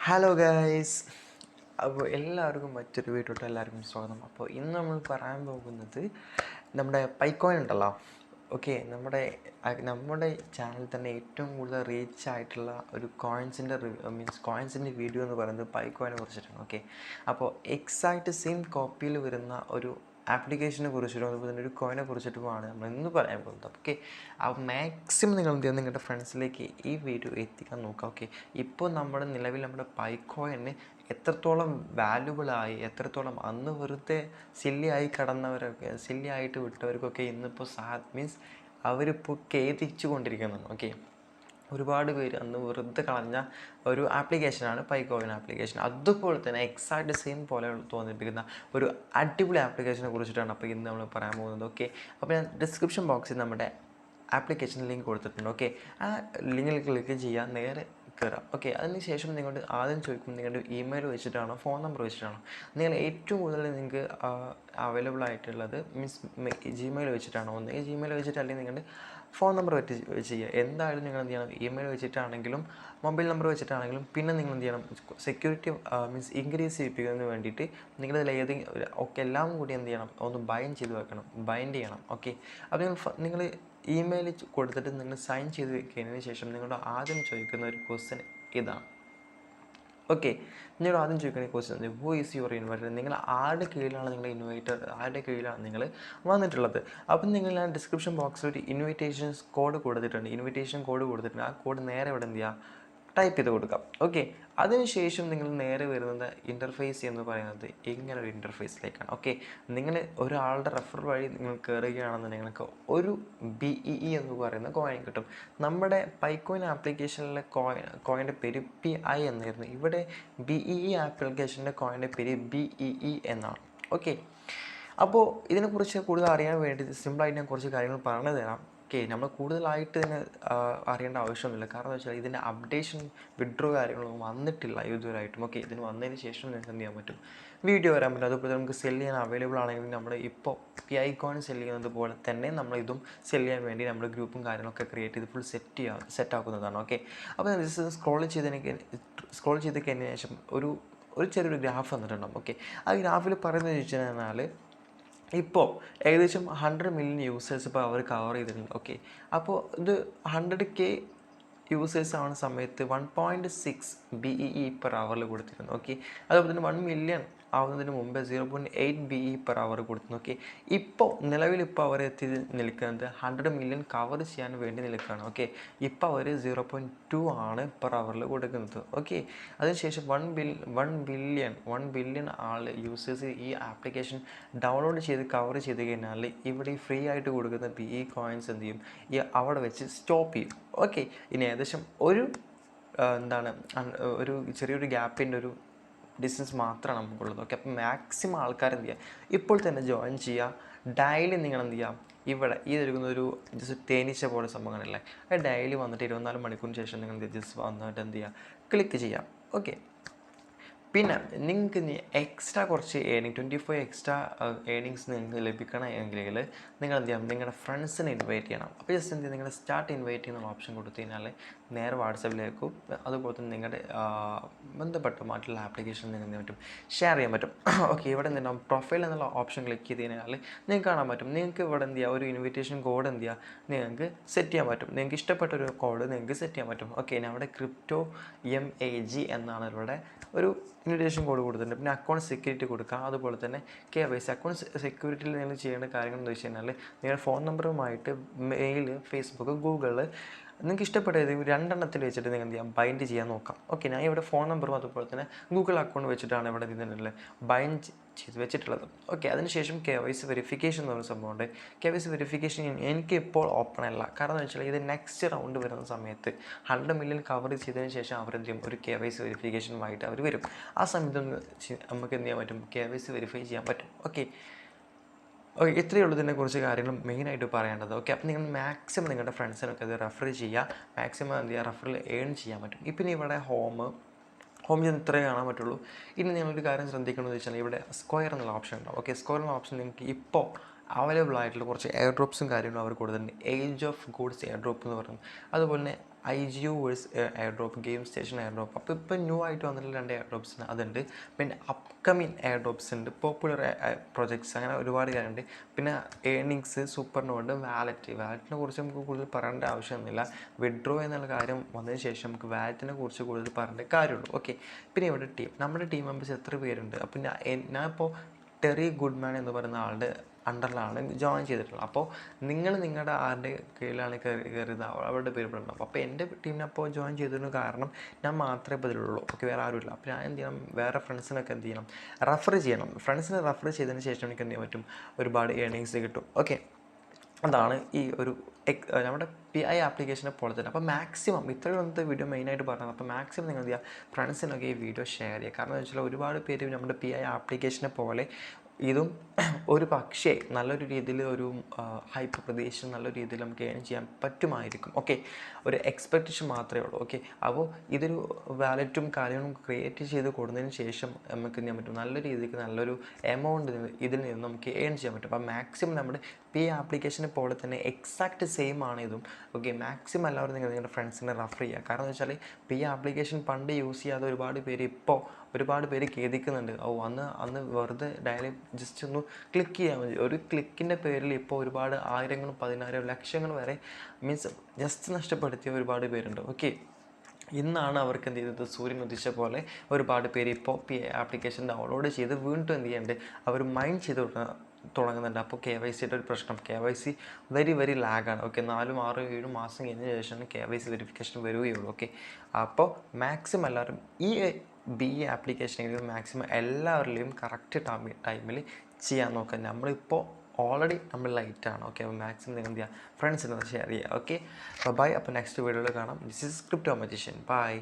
Hello guys. അപ്പോൾ എല്ലാവർക്കും മറ്റൊരു വീട്ടിലോട്ട് എല്ലാവർക്കും സ്വാഗതം. അപ്പോൾ ഇന്ന് നമ്മൾ പറയാൻ പോകുന്നത് നമ്മുടെ പൈക്കോയിൻ ഉണ്ടല്ലോ. ഓക്കെ, നമ്മുടെ ചാനൽ തന്നെ ഏറ്റവും കൂടുതൽ റീച്ച് ആയിട്ടുള്ള ഒരു കോയിൻസിൻ്റെ വീഡിയോ എന്ന് പറയുന്നത് പൈക്കോയിനെ കുറിച്ചിട്ടാണ്. ഓക്കെ, അപ്പോൾ എക്സാക്റ്റ് സെയിം കോപ്പിയിൽ വരുന്ന ഒരു ആപ്ലിക്കേഷനെ കുറിച്ചിട്ടും അതുപോലെ തന്നെ ഒരു കോയിനെ കുറിച്ചിട്ടുമാണ് നമ്മൾ ഇന്ന് പറയാൻ പോകുന്നത്. ഓക്കെ, അപ്പോൾ മാക്സിമം നിങ്ങൾ എന്ത് ചെയ്യുക, നിങ്ങളുടെ ഫ്രണ്ട്സിലേക്ക് ഈ വീഡിയോ എത്തിക്കാൻ നോക്കുക. ഓക്കെ, ഇപ്പോൾ നമ്മുടെ പൈക്കോയിന് എത്രത്തോളം വാല്യുബിളായി, എത്രത്തോളം അന്ന് വെറുതെ സില്ലിയായി കടന്നവരൊക്കെ, സില്ലിയായിട്ട് വിട്ടവർക്കൊക്കെ ഇന്നിപ്പോൾ മീൻസ് അവരിപ്പോൾ ഖേദിച്ചു കൊണ്ടിരിക്കുന്നതാണ്. ഓക്കെ, ഒരുപാട് പേര് അന്ന് വെറുതെ കളഞ്ഞ ഒരു ആപ്ലിക്കേഷനാണ് പൈക്കോയിൻ ആപ്ലിക്കേഷൻ. അതുപോലെ തന്നെ എക്സാക്റ്റ് സെയിം പോലെ തോന്നിപ്പിക്കുന്ന ഒരു അടിപൊളി ആപ്ലിക്കേഷനെ കുറിച്ചിട്ടാണ് അപ്പോൾ ഇന്ന് നമ്മൾ പറയാൻ പോകുന്നത്. ഓക്കെ, അപ്പോൾ ഞാൻ ഡിസ്ക്രിപ്ഷൻ ബോക്സിൽ നമ്മുടെ ആപ്ലിക്കേഷൻ ലിങ്ക് കൊടുത്തിട്ടുണ്ട്. ഓക്കെ, ആ ലിങ്കിൽ ക്ലിക്ക് ചെയ്യാൻ നേരെ കയറാം. ഓക്കെ, അതിനുശേഷം നിങ്ങളുടെ ആദ്യം ചോദിക്കും നിങ്ങളുടെ ഇമെയിൽ വെച്ചിട്ടാണോ ഫോൺ നമ്പർ വെച്ചിട്ടാണോ. നിങ്ങൾ ഏറ്റവും കൂടുതൽ നിങ്ങൾക്ക് അവൈലബിൾ ആയിട്ടുള്ളത് ജിമെയിൽ വെച്ചിട്ടാണോ. ഒന്നെങ്കിൽ ജിമെയിൽ വെച്ചിട്ട് അല്ലെങ്കിൽ നിങ്ങളുടെ ഫോൺ നമ്പർ വെച്ച് ചെയ്യുക. എന്തായാലും നിങ്ങൾ എന്ത് ചെയ്യണം, ഇമെയിൽ വെച്ചിട്ടാണെങ്കിലും മൊബൈൽ നമ്പർ വെച്ചിട്ടാണെങ്കിലും. പിന്നെ നിങ്ങൾ എന്ത് ചെയ്യണം, സെക്യൂരിറ്റി ഇൻക്രീസ് ചെയ്യിപ്പിക്കുന്നതിന് വേണ്ടിയിട്ട് നിങ്ങളതിൽ ഏതെങ്കിലും ഒക്കെ എല്ലാം കൂടി എന്ത് ചെയ്യണം, ഒന്ന് ബൈൻഡ് ചെയ്യണം. ഓക്കെ, അപ്പോൾ നിങ്ങൾ ഇമെയിൽ കൊടുത്തിട്ട് നിങ്ങൾ സൈൻ ചെയ്ത് വെക്കുന്നതിന് ശേഷം നിങ്ങളുടെ ആദ്യം ചോദിക്കുന്ന ഒരു ക്വസ്റ്റ്യൻ ഇതാണ്. ഓക്കെ, നിങ്ങൾ ആദ്യം ചോദിക്കുന്ന question who is your inviter. നിങ്ങൾ ആരുടെ കീഴിലാണ് ആരുടെ കീഴിലാണ് നിങ്ങൾ വന്നിട്ടുള്ളത്. അപ്പം ഞാൻ ഡിസ്ക്രിപ്ഷൻ ബോക്സിൽ ഒരു ഇൻവിറ്റേഷൻ കോഡ് കൊടുത്തിട്ടുണ്ട്. ആ കോഡ് നേരെ ഇവിടെ എന്ത് ചെയ്യുക, ടൈപ്പ് ചെയ്ത് കൊടുക്കാം. ഓക്കെ, അതിനുശേഷം നിങ്ങൾ നേരെ വരുന്നത് ഇൻ്റർഫേസ് എന്ന് പറയുന്നത് ഇങ്ങനെ ഒരു ഇൻ്റർഫേസിലേക്കാണ്. ഓക്കെ, നിങ്ങൾ ഒരാളുടെ റെഫറൽ വഴി നിങ്ങൾ കയറുകയാണെന്ന് നിങ്ങൾക്ക് ഒരു BEE എന്ന് പറയുന്ന കോയിൻ കിട്ടും. നമ്മുടെ പൈക്കോയിൻ ആപ്ലിക്കേഷനിലെ കോയിൻ്റെ പേര് PI എന്നായിരുന്നു. ഇവിടെ BEE ആപ്ലിക്കേഷൻ്റെ കോയിൻ്റെ പേര് BEE എന്നാണ്. ഓക്കെ, അപ്പോൾ ഇതിനെക്കുറിച്ച് കൂടുതൽ അറിയാൻ വേണ്ടി സിമ്പിളായിട്ട് ഞാൻ കുറച്ച് കാര്യങ്ങൾ പറഞ്ഞു തരാം. ഓക്കെ, നമ്മൾ കൂടുതലായിട്ട് ഇതിന് അറിയേണ്ട ആവശ്യമൊന്നുമില്ല. കാരണം എന്താ വെച്ചാൽ ഇതിൻ്റെ അപ്ഡേഷൻ വിഡ്രോ കാര്യങ്ങളൊന്നും വന്നിട്ടില്ല ഇതുവരെയായിട്ടും. ഓക്കെ, ഇതിന് വന്നതിന് ശേഷം നിങ്ങൾക്ക് എന്ത് ചെയ്യാൻ പറ്റും, വീഡിയോ വരാൻ പറ്റും. അതുപോലെ നമുക്ക് സെല് ചെയ്യാൻ അവൈലബിൾ ആണെങ്കിൽ നമ്മൾ ഇപ്പോൾ PI കോയിൻ സെല് ചെയ്യുന്നത് പോലെ തന്നെ നമ്മൾ ഇതും സെല് ചെയ്യാൻ വേണ്ടി നമ്മൾ ഗ്രൂപ്പും കാര്യങ്ങളൊക്കെ ക്രിയേറ്റ് ചെയ്ത് ഫുൾ സെറ്റാക്കുന്നതാണ്. ഓക്കെ, അപ്പോൾ സ്ക്രോൾ ചെയ്തതിന് ശേഷം ഒരു ചെറിയൊരു ഗ്രാഫ് വന്നിട്ടുണ്ടാകും. ഓക്കെ, ആ ഗ്രാഫിൽ പറയുന്നത് ചോദിച്ചു കഴിഞ്ഞാൽ ഇപ്പോൾ ഏകദേശം 100 മില്യൺ യൂസേഴ്സ് ഇപ്പോൾ അവർ കവർ ചെയ്തിട്ടുണ്ട്. ഓക്കെ, അപ്പോൾ ഇത് 100K യൂസേഴ്സ് ആവുന്ന സമയത്ത് 1.6 BEE പെർ അവറിൽ കൊടുത്തിരുന്നു. ഓക്കെ, അതുപോലെ തന്നെ 1 മില്യൺ ആവുന്നതിന് മുമ്പ് 0.8 BE പെർ അവർ കൊടുത്തിരുന്നു. ഓക്കെ, നിലവിലിപ്പോൾ അവർ എത്തി നിൽക്കുന്നത് 100 മില്യൺ കവർ ചെയ്യാൻ വേണ്ടി നിൽക്കുകയാണ്. ഓക്കെ, ഇപ്പോൾ അവർ 0.2 ആണ് പെർ അവറിൽ കൊടുക്കുന്നത്. ഓക്കെ, അതിനുശേഷം 1 ബില്യൺ യൂസേഴ്സ് ഈ ആപ്ലിക്കേഷൻ ഡൗൺലോഡ് ചെയ്ത് കവർ ചെയ്ത് കഴിഞ്ഞാൽ ഇവിടെ ഫ്രീ ആയിട്ട് കൊടുക്കുന്ന BE കോയിൻസ് എന്ത് ചെയ്യും, അവിടെ വെച്ച് സ്റ്റോപ്പ് ചെയ്യും. ഓക്കെ, ഇനി ഏകദേശം ഒരു ചെറിയൊരു ഗ്യാപ്പിൻ്റെ ഒരു ഡിസ്റ്റൻസ് മാത്രമാണ് നമുക്കുള്ളത്. ഓക്കെ, അപ്പം മാക്സിമം ആൾക്കാർ എന്ത് ചെയ്യുക, ഇപ്പോൾ തന്നെ ജോയിൻ ചെയ്യുക. ഡെയിലി നിങ്ങൾ എന്ത് ചെയ്യാം, ഇവിടെ ഈ ഒരു ജസ്റ്റ് തേനീച്ച പോലെ സംഭവങ്ങളല്ലേ, അത് ഡെയിലി വന്നിട്ട് 24 മണിക്കൂറിന് ശേഷം നിങ്ങൾ ജസ്റ്റ് വന്നിട്ട് എന്ത് ചെയ്യുക, ക്ലിക്ക് ചെയ്യാം. ഓക്കെ, പിന്നെ നിങ്ങൾക്ക് എക്സ്ട്രാ കുറച്ച് 25 എക്സ്ട്രാ ഏണിങ്സ് നിങ്ങൾക്ക് ലഭിക്കണമെങ്കിൽ നിങ്ങൾ എന്ത് ചെയ്യണം, നിങ്ങളുടെ ഫ്രണ്ട്സിനെ ഇൻവൈറ്റ് ചെയ്യണം. അപ്പോൾ ജസ്റ്റ് എന്ത് ചെയ്യുക, നിങ്ങളുടെ സ്റ്റാർട്ട് ഇൻവൈറ്റ് ചെയ്യുന്ന ഓപ്ഷൻ കൊടുത്തു കഴിഞ്ഞാൽ നേരെ വാട്സാപ്പിലേക്കും അതുപോലെ തന്നെ നിങ്ങളുടെ ബന്ധപ്പെട്ട മറ്റുള്ള ആപ്ലിക്കേഷൻ നിങ്ങൾക്ക് എന്ത് പറ്റും, ഷെയർ ചെയ്യാൻ പറ്റും. ഓക്കെ, ഇവിടെ എന്ത് ചെയ്യണം, പ്രൊഫൈൽ എന്നുള്ള ഓപ്ഷൻ ക്ലിക്ക് ചെയ്ത് കഴിഞ്ഞാൽ നിങ്ങൾക്ക് കാണാൻ പറ്റും. നിങ്ങൾക്ക് ഇവിടെ എന്ത് ചെയ്യുക, ഒരു ഇൻവിറ്റേഷൻ കോഡ് എന്ത് ചെയ്യുക, നിങ്ങൾക്ക് സെറ്റ് ചെയ്യാൻ പറ്റും. നിങ്ങൾക്ക് ഇഷ്ടപ്പെട്ട ഒരു കോഡ് നിങ്ങൾക്ക് സെറ്റ് ചെയ്യാൻ പറ്റും. ഓക്കെ, ഞാൻ അവിടെ cryptomag എന്നാണ് ഇവിടെ ഒരു ഇൻവിറ്റേഷൻ കോഡ് കൊടുത്തിട്ടുണ്ട്. പിന്നെ അക്കൗണ്ട് സെക്യൂരിറ്റി കൊടുക്കുക. അതുപോലെ തന്നെ KYC അക്കൗണ്ട് സെക്യൂരിറ്റിയിൽ നിങ്ങൾ ചെയ്യേണ്ട കാര്യങ്ങൾ എന്ന് വെച്ച് കഴിഞ്ഞാൽ നിങ്ങളുടെ ഫോൺ നമ്പറുമായിട്ട് മെയിൽ, ഫേസ്ബുക്ക്, ഗൂഗിൾ നിങ്ങൾക്ക് ഇഷ്ടപ്പെട്ട ഏതെങ്കിലും 2 എണ്ണത്തിൽ വെച്ചിട്ട് നിങ്ങൾ എന്ത് ചെയ്യാം, ബൈൻഡ് ചെയ്യാൻ നോക്കാം. ഓക്കെ, ഞാൻ ഇവിടെ ഫോൺ നമ്പറും അതുപോലെ തന്നെ ഗൂഗിൾ അക്കൗണ്ട് വെച്ചിട്ടാണ് ഇവിടെ ഇതിനുള്ള ബൈൻഡ് ചെയ്ത് വെച്ചിട്ടുള്ളത്. ഓക്കെ, അതിനുശേഷം KYC വെരിഫിക്കേഷൻ എന്ന് പറയുന്ന സംഭവമുണ്ട്. KYC വെരിഫിക്കേഷൻ എനിക്ക് ഇപ്പോൾ ഓപ്പൺ അല്ല. കാരണം എന്ന് വെച്ചാൽ ഇത് നെക്സ്റ്റ് റൗണ്ട് വരുന്ന സമയത്ത് 100 മില്യൺ കവർ ചെയ്തതിന് ശേഷം അവരെന്ത് ചെയ്യും, ഒരു KYC വെരിഫിക്കേഷനുമായിട്ട് അവർ വരും. ആ സമയത്ത് നമുക്ക് എന്ത് ചെയ്യാൻ പറ്റും, KYC വെരിഫൈ ചെയ്യാൻ പറ്റും. ഓക്കെ, ഇത്രയേ ഉള്ളൂ ഇതിനെക്കുറിച്ച് കാര്യങ്ങൾ മെയിനായിട്ട് പറയേണ്ടത്. ഓക്കെ, അപ്പോൾ നിങ്ങൾ മാക്സിമം നിങ്ങളുടെ ഫ്രണ്ട്സിനൊക്കെ അത് റെഫർ ചെയ്യുക. മാക്സിമം എന്ത് ചെയ്യുക, റെഫറിൽ ഏൺ ചെയ്യാൻ പറ്റും. ഇപ്പം ഇവിടെ ഹോം ചെന്ന് ഇത്രേ കാണാൻ പറ്റുള്ളൂ. ഇനി നിങ്ങളൊരു കാര്യം ശ്രദ്ധിക്കണമെന്ന് വെച്ചാൽ ഇവിടെ സ്ക്വയർ എന്നുള്ള ഓപ്ഷൻ ഉണ്ടാവും. ഓക്കെ, സ്ക്വയർ എന്നുള്ള ഓപ്ഷൻ നിങ്ങൾക്ക് ഇപ്പോൾ അവൈലബിൾ ആയിട്ടുള്ള കുറച്ച് എയർ ഡ്രോപ്സും കാര്യങ്ങളും അവർ കൊടുത്തിട്ടുണ്ട്. Age of gods air drop എന്ന് പറയുന്നത്. അതുപോലെ തന്നെ IGU verse air drop, game station air drop. അപ്പോൾ ഇപ്പോൾ ന്യൂ ആയിട്ട് വന്നിട്ടുള്ള 2 എയർ ഡ്രോപ്സിന് അതുണ്ട്. പിന്നെ അപ്കമിങ് എയർ ഡ്രോപ്സ് ഉണ്ട്, പോപ്പുലർ പ്രൊജക്ട്സ്, അങ്ങനെ ഒരുപാട് കാര്യമുണ്ട്. പിന്നെ ഏണിങ്സ്, സൂപ്പർ നോഡ്, വാലറ്റിനെ കുറിച്ച് നമുക്ക് കൂടുതൽ പറയേണ്ട ആവശ്യമൊന്നുമില്ല. വിഡ്രോ എന്നുള്ള കാര്യം വന്നതിന് ശേഷം നമുക്ക് വാലറ്റിനെ കുറിച്ച് കൂടുതൽ പറയേണ്ട കാര്യമുള്ളൂ. ഓക്കെ. പിന്നെ ഇവിടെ നമ്മുടെ ടീം മെമ്പേഴ്സ് എത്ര പേരുണ്ട്? അപ്പോൾ ഞാനിപ്പോൾ ടെറി ഗുഡ്മാൻ എന്ന് പറയുന്ന ആളുടെ അണ്ടറിലാണ് ജോയിൻ ചെയ്തിട്ടുള്ളത്. അപ്പോൾ നിങ്ങളുടെ ആരുടെ കീഴിലാണ് കയറിയത് അവരുടെ പേര് ഇവിടെ ഉണ്ടാവും. അപ്പോൾ എൻ്റെ ടീമിനപ്പോൾ ജോയിൻ ചെയ്തതിന് കാരണം ഞാൻ മാത്രമേ ഇപ്പോൾ ഇതിലുള്ളൂ. ഓക്കെ, വേറെ ആരുമില്ല. അപ്പോൾ ഞാൻ എന്ത് ചെയ്യണം, വേറെ ഫ്രണ്ട്സിനൊക്കെ എന്ത് ചെയ്യണം, റെഫർ ചെയ്യണം. ഫ്രണ്ട്സിനെ റെഫർ ചെയ്തതിന് ശേഷം എനിക്ക് എന്ത് ചെയ്യാൻ പറ്റും, ഒരുപാട് ഏർണിങ്സ് കിട്ടും. ഓക്കെ, അതാണ് ഈ ഒരു നമ്മുടെ PI ആപ്ലിക്കേഷനെ പോലെ തന്നെ. അപ്പോൾ മാക്സിമം ഇത്രയും ഇന്നത്തെ വീഡിയോ മെയിനായിട്ട് പറഞ്ഞത്. അപ്പോൾ മാക്സിമം നിങ്ങൾ എന്ത് ചെയ്യുക, ഫ്രണ്ട്സിനൊക്കെ ഈ വീഡിയോ ഷെയർ ചെയ്യുക. കാരണം എന്ന് വെച്ചാൽ ഒരുപാട് പേര് നമ്മുടെ PI ആപ്ലിക്കേഷനെ പോലെ ഇതും ഒരു പക്ഷേ നല്ലൊരു രീതിയിൽ ഒരു ഹൈപ്പ് പ്രതീക്ഷിച്ച് നല്ലൊരു രീതിയിൽ നമുക്ക് ഏൺ ചെയ്യാൻ പറ്റുമായിരിക്കും. ഓക്കെ, ഒരു എക്സ്പെക്റ്റേഷൻ മാത്രമേ ഉള്ളൂ. ഓക്കെ, അപ്പോൾ ഇതൊരു വാലറ്റും കാര്യങ്ങളും ക്രിയേറ്റ് ചെയ്ത് കൊടുത്തതിന് ശേഷം നമുക്ക് എന്ത് ചെയ്യാൻ പറ്റും, നല്ല രീതിക്ക് നല്ലൊരു എമൗണ്ട് ഇതിൽ നിന്ന് നമുക്ക് ഏൺ ചെയ്യാൻ പറ്റും. അപ്പോൾ മാക്സിമം നമ്മുടെ PI ആപ്ലിക്കേഷനെ പോലെ തന്നെ എക്സാക്റ്റ് സെയിം ആണ് ഇതും. ഓക്കെ, മാക്സിമം എല്ലാവരും നിങ്ങളുടെ ഫ്രണ്ട്സിനെ റെഫർ ചെയ്യുക. കാരണം എന്ന് വെച്ചാൽ PI ആപ്ലിക്കേഷൻ പണ്ട് യൂസ് ചെയ്യാതെ ഒരുപാട് പേര് ഇപ്പോൾ ഒരുപാട് പേര് ഖേദിക്കുന്നുണ്ട്. അന്ന് വെറുതെ ജസ്റ്റ് ഒന്ന് ക്ലിക്ക് ചെയ്യാൻ മതി. ഒരു ക്ലിക്കിൻ്റെ പേരിൽ ഇപ്പോൾ ഒരുപാട് ആയിരങ്ങളും 10,000 ലക്ഷങ്ങൾ വരെ മീൻസ് ജസ്റ്റ് നഷ്ടപ്പെടുത്തിയ ഒരുപാട് പേരുണ്ട്. ഓക്കെ, ഇന്നാണ് അവർക്ക് എന്ത് ചെയ്തത്, സൂര്യൻ ഉദിച്ച പോലെ ഒരുപാട് പേര് ഇപ്പോൾ PI ആപ്ലിക്കേഷൻ ഡൗൺലോഡ് ചെയ്ത് വീണ്ടും എന്ത് ചെയ്യുന്നുണ്ട്, അവർ മൈൻഡ് ചെയ്ത് തുടങ്ങുന്നുണ്ട്. അപ്പോൾ KYCയുടെ ഒരു പ്രശ്നം, KYC വെരി ലാഗാണ്. ഓക്കെ, 4, 6, 7 മാസം കഴിഞ്ഞ ശേഷമാണ് KYC വെരിഫിക്കേഷൻ വരികയുള്ളൂ. ഓക്കെ, അപ്പോൾ മാക്സിമം എല്ലാവരും ഈ BE ആപ്ലിക്കേഷനെങ്കിലും മാക്സിമം എല്ലാവരിലെയും കറക്റ്റ് ടൈമിൽ ചെയ്യാൻ നോക്കുക. നമ്മളിപ്പോൾ ഓൾറെഡി നമ്മൾ ലൈറ്റാണ്. ഓക്കെ, അപ്പോൾ മാക്സിമം നിങ്ങൾ എന്ത് ചെയ്യുക, ഫ്രണ്ട്സിനൊന്ന് ഷെയർ ചെയ്യുക. Okay, bye. അപ്പോൾ നെക്സ്റ്റ് വീഡിയോയിൽ കാണാം. This is crypto magician. By.